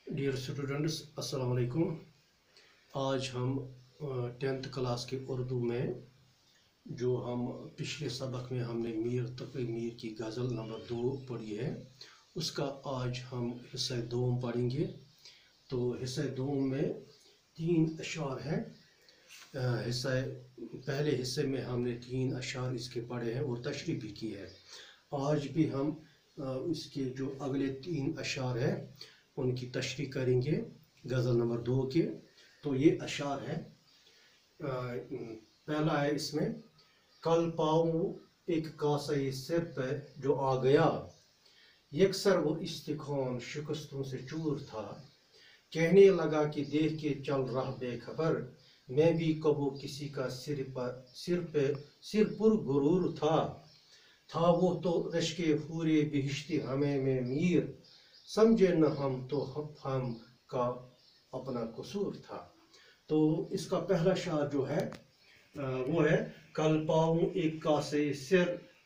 Dear students, अस्सलाम वालेकुम। आज हम 10th क्लास के उर्दू में जो हम पिछले सबक में हमने मीर तकी मीर की गज़ल नंबर 2 पढ़ी है, उसका आज हम हिस्सा दोम पढ़ेंगे। तो हिस्सा दोम में 3 अशार हैं। पहले हिस्से में हमने 3 अशार इसके पढ़े हैं और तशरीह भी की है। आज भी हम इसके जो अगले 3 अशार हैं उनकी तशरीह करेंगे गज़ल नंबर 2 के। तो ये अशार है। पहला है इसमें, कल पाऊँ एक कासे सिर पे जो आ गया, यकसर वो इस्तिखान शिकस्तों से चूर था, कहने लगा कि देख के चल रहा बेखबर, मैं भी कबो किसी का सिर पुर गुरूर था वो तो रश्के पूरे बिहिश्ती हमें में मीर, समझे न हम तो हम का अपना कसूर था। तो इसका पहला शार जो है वो है, कल पाऊँ एक कासे सिर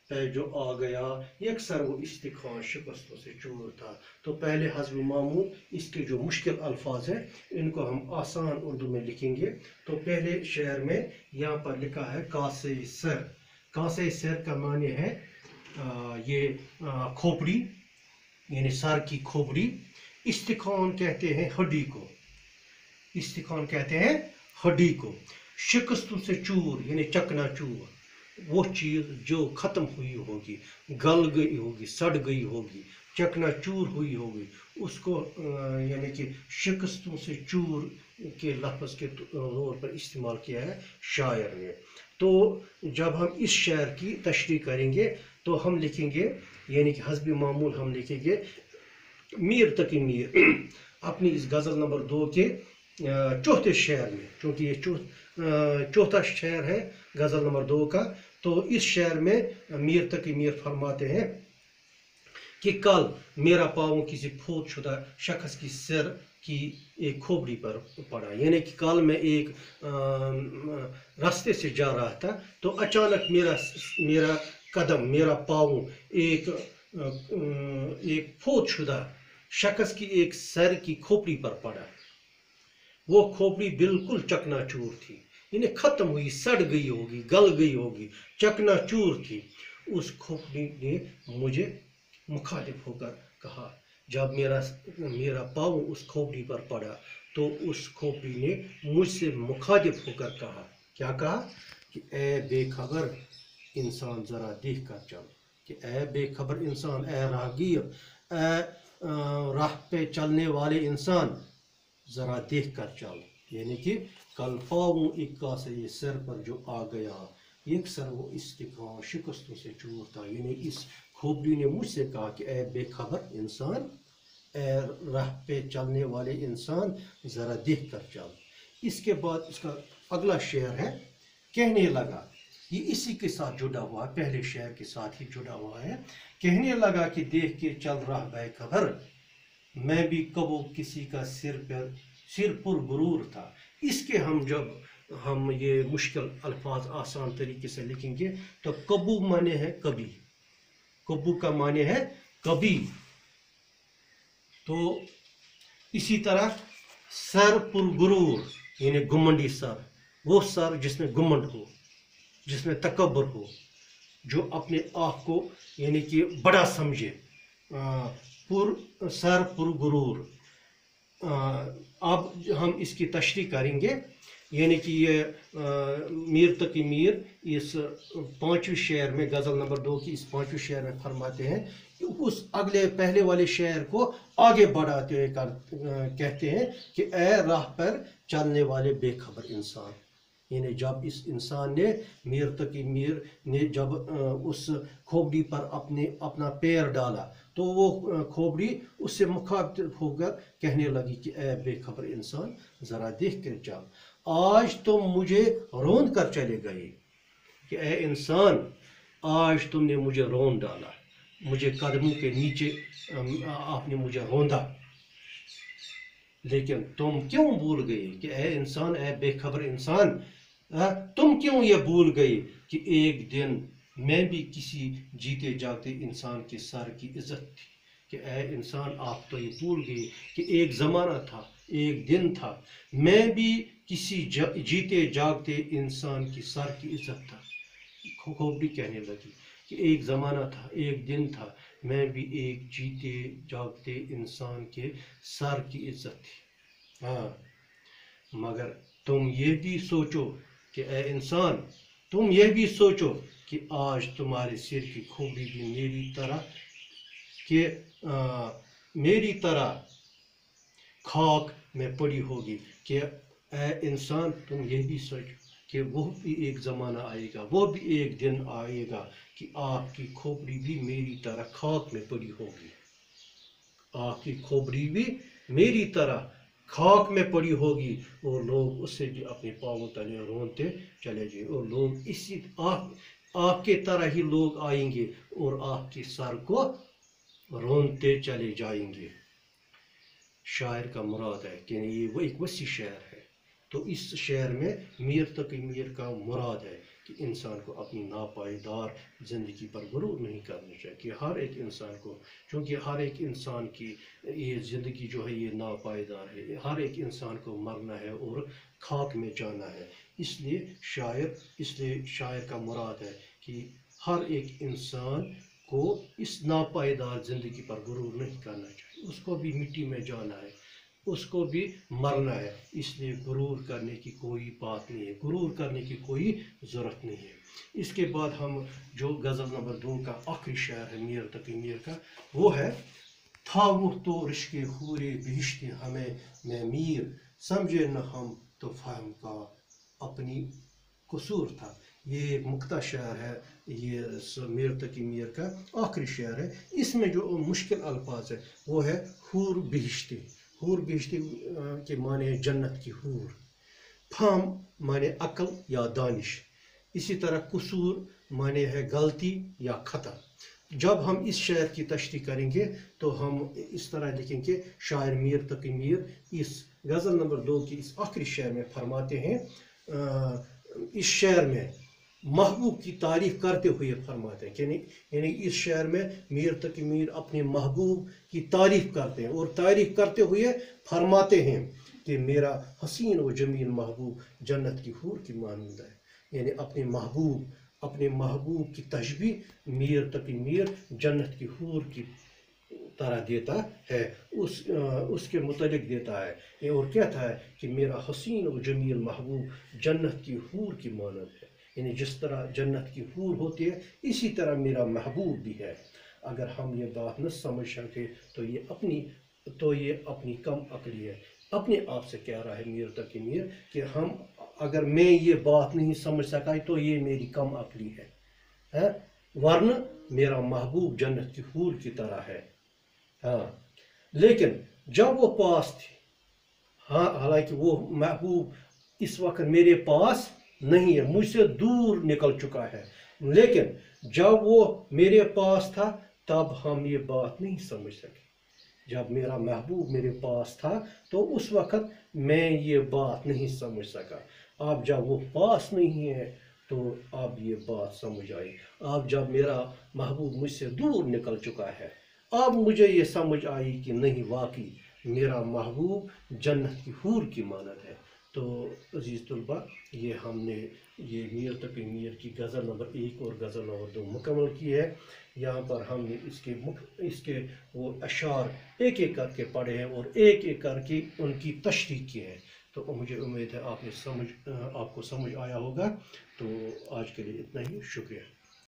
पे जो आ गया, यकसर वो इस्तिखान शिकस्तों से चूर था। तो पहले हज़्ब मामूल इसके जो मुश्किल अल्फाज हैं इनको हम आसान उर्दू में लिखेंगे। तो पहले शेर में यहाँ पर लिखा है कासे सर। कासे सर का माने है ये खोपड़ी, यानी सर की खोपड़ी। इस्तिखान कहते हैं हड्डी को, इस्तिखान कहते हैं हड्डी को। शिकस्तों से चूर यानी चकना चूर, वो चीज़ जो ख़त्म हुई होगी, गल गई होगी, सड़ गई होगी, चकना चूर हुई होगी, उसको यानी कि शिकस्तों से चूर के लफ्ज़ के तौर पर इस्तेमाल किया है शायर ने। तो जब हम इस शेर की तशरीह करेंगे तो हम लिखेंगे, यानी कि हज़्ब मामूल हम लिखेंगे मीर तकी मीर अपनी इस गज़ल नंबर 2 के चौथे शेर में, क्योंकि ये चौथा शेर है गज़ल नंबर 2 का। तो इस शेर में मीर तकी मीर फरमाते हैं कि कल मेरा पाँव किसी फौत शुदा शख्स की सिर की एक खोपड़ी पर पड़ा, यानी कि कल मैं एक रास्ते से जा रहा था तो अचानक मेरा कदम, मेरा पाँव एक फौत शुदा शख्स की एक सर की खोपड़ी पर पड़ा। वो खोपड़ी बिल्कुल चकनाचूर थी, यानी ख़त्म हुई, सड़ गई होगी, गल गई होगी, चकनाचूर थी। उस खोपड़ी ने मुझे मुखालिफ होकर कहा, जब मेरा पाँव उस खोपड़ी पर पड़ा तो उस खोपड़ी ने मुझसे मुखालिफ होकर कहा, क्या कहा कि ए बेखबर इंसान ज़रा देख कर चल, कि ए बेखबर इंसान, ए राहगीर, ए राह पे चलने वाले इंसान, ज़रा देख कर चल। यानी कि कल पाऊँ एक कासे ये सिर पर जो आ गया, यकसर वो इस्तिखान शिकस्तों से चूर था, यानी इस खोपड़ी ने मुझसे कहा कि ए बेखबर इंसान, ए राह पे चलने वाले इंसान, ज़रा देख कर चल। इसके बाद इसका अगला शेर है, कहने लगा। ये इसी के साथ जुड़ा हुआ है, पहले शेर के साथ ही जुड़ा हुआ है। कहने लगा कि देख के चल रहा बेखबर, मैं भी कबो किसी का सिर पुर गुरूर था। इसके जब हम ये मुश्किल अल्फाज आसान तरीके से लिखेंगे तो कबू माने है कभी, कबू का माने है कभी। तो इसी तरह सर पुर गुरूर यानी घुमंडी सर, वो सर जिसमें घुमंड हो, जिसमें तकब्बर हो, जो अपने आप को यानी कि बड़ा समझे, सर पुर गुरूर। अब हम इसकी तशरीह करेंगे, यानी कि ये मीर तकी मीर इस 5वें शेर में, गज़ल नंबर 2 की इस 5वें शेर में फरमाते हैं कि उस अगले पहले वाले शेर को आगे बढ़ाते हुए कहते हैं कि ए राह पर चलने वाले बेखबर इंसान, यानी जब इस इंसान ने, मीर तकी मीर ने जब उस खोपड़ी पर अपना पैर डाला तो वो खोपड़ी उससे मुखातिब होकर कहने लगी कि ए बेखबर इंसान, ज़रा देख कर चल। आज तुम मुझे रौंद कर चले गए, कि ए इंसान आज तुमने मुझे रौंद डाला, मुझे कदमों के नीचे आपने मुझे रौंदा, लेकिन तुम क्यों भूल गए कि ए इंसान, ए बेखबर इंसान, तुम क्यों ये भूल गए कि एक दिन मैं भी किसी जीते जागते इंसान के सर की इज्जत थी, کہ اے انسان آپ تو یہ بھول گئے کہ ایک زمانہ تھا، ایک دن تھا، میں بھی کسی جیتے جاگتے انسان کی سر کی عزت تھا۔ کھوپڑی کہنے لگی کہ ایک زمانہ تھا، ایک دن تھا، میں بھی ایک جیتے جاگتے انسان کے سر کی عزت تھی۔ ہاں، مگر تم یہ بھی سوچو کہ اے انسان، تم یہ بھی سوچو کہ آج تمہارے سر کی کھوپڑی بھی میری طرح خاک میں پڑی ہوگی۔ کہ اے انسان، تم یہ بھی سوچو کہ وہ بھی ایک زمانہ آئے گا، وہ بھی ایک دن آئے گا کہ آپ کی کھوپڑی بھی میری طرح خاک میں پڑی ہوگی۔ آپ کی کھوپڑی بھی میری طرح خاک میں پڑی ہوگی، اور لوگ اسے بھی اپنے پاؤں تلے رونتے چلے جائیں، اور لوگ اسی آپ کے طرح ہی لوگ آئیں گے اور آپ کے سر کو رونتے چلے جائیں گے۔ شاعر کا مراد ہے کہ یہ وہ ایک وسیع شعر ہے، تو اس شعر میں میر تقی میر کا مراد ہے کہ انسان کو اپنی ناپائیدار زندگی پر غرور نہیں کرنا چاہیے، کہ ہر ایک انسان کو، چونکہ ہر ایک انسان کی یہ زندگی جو ہے یہ ناپائیدار ہے، ہر ایک انسان کو مرنا ہے اور خاک میں جانا ہے۔ اس لیے شاعر کا مراد ہے کہ ہر ایک انسان کو اس ناپائیدار زندگی پر غرور نہیں کرنا چاہیے، اس کو بھی مٹی میں جانا ہے، اس کو بھی مرنا ہے، اس لیے غرور کرنے کی کوئی بات نہیں ہے، غرور کرنے کی کوئی ضرورت نہیں ہے۔ اس کے بعد ہم جو غزل نمبر 2 کا آخری شعر ہے میر تقی میر کا، وہ ہے تھا وہ تو رشک حور بہشت ہمیں میں میر، سمجھے نہ ہم تو فہم کا اپنی قصور تھا۔ یہ ایک مکتا شعر ہے، یہ میر تقی میر کا آخری شعر ہے۔ اس میں جو مشکل الفاظ ہے وہ ہے حور بہشتی۔ حور بہشتی کے معنی ہے جنت کی حور، فہم معنی عقل یا دانش، اسی طرح قصور معنی ہے غلطی یا خطا۔ جب ہم اس شعر کی تشریح کریں گے تو ہم اس طرح لکھیں کہ شاعر میر تقی میر اس غزل نمبر 2 کی اس آخری شعر میں فرماتے ہیں، اس شعر میں محبوب کی تعریف کرتے ہوئے فرماتے ہیں، یعنی اس شعر میں میر تقی میر اپنے محبوب کی تعریف کرتے ہیں، اور تعریف کرتے ہوئے فرماتے ہیں کہ میرا حسین و جمیل محبوب جنت کی حور کی مانند ہے۔ یعنی اپنے محبوب کی تشبیہ میر تقی میر جنت کی حور کی طرح دیتا ہے، اس کے متعلق دیتا ہے، اور کہتا ہے کہ میرا حسین و جمیل محبوب جنت کی حور کی مانند ہے، یعنی جس طرح جنت کی حور ہوتی ہے اسی طرح میرا محبوب بھی ہے۔ اگر ہم یہ بات نہ سمجھ سکے تو یہ اپنی کم عقلی ہے۔ اپنے آپ سے کہہ رہا ہے میر تقی میر کہ اگر میں یہ بات نہیں سمجھ سکا تو یہ میری کم عقلی ہے، ورنہ میرا محبوب جنت کی حور کی طرح ہے۔ ہاں، لیکن جب وہ پاس تھی، حالانکہ وہ محبوب اس وقت میرے پاس نہیں ہے، مجھ سے دور نکل چکا ہے، لیکن جب وہ میرے پاس تھا تب ہم یہ بات نہیں سمجھ سکے۔ جب میرا محبوب میرے پاس تھا تو اس وقت میں یہ بات نہیں سمجھ سکا۔ اب جب وہ پاس نہیں ہے تو اب یہ بات سمجھ آئی۔ اب جب میرا محبوب مجھ سے دور نکل چکا ہے، اب مجھے یہ سمجھ آئی کہ نہیں، واقعی میرا محبوب جنت کی حور کی مانند ہے۔ تو عزیز طلبہ، یہ ہم نے یہ میر تقی میر کی غزل نمبر 1 اور غزل نمبر 2 مکمل کی ہے۔ یہاں پر ہم نے اس کے وہ اشعار ایک ایک کر کے پڑھے ہیں اور ایک ایک کر کے ان کی تشریح کی ہے۔ تو مجھے امید ہے آپ کو سمجھ آیا ہوگا۔ تو آج کے لیے اتنا ہی، شکریہ۔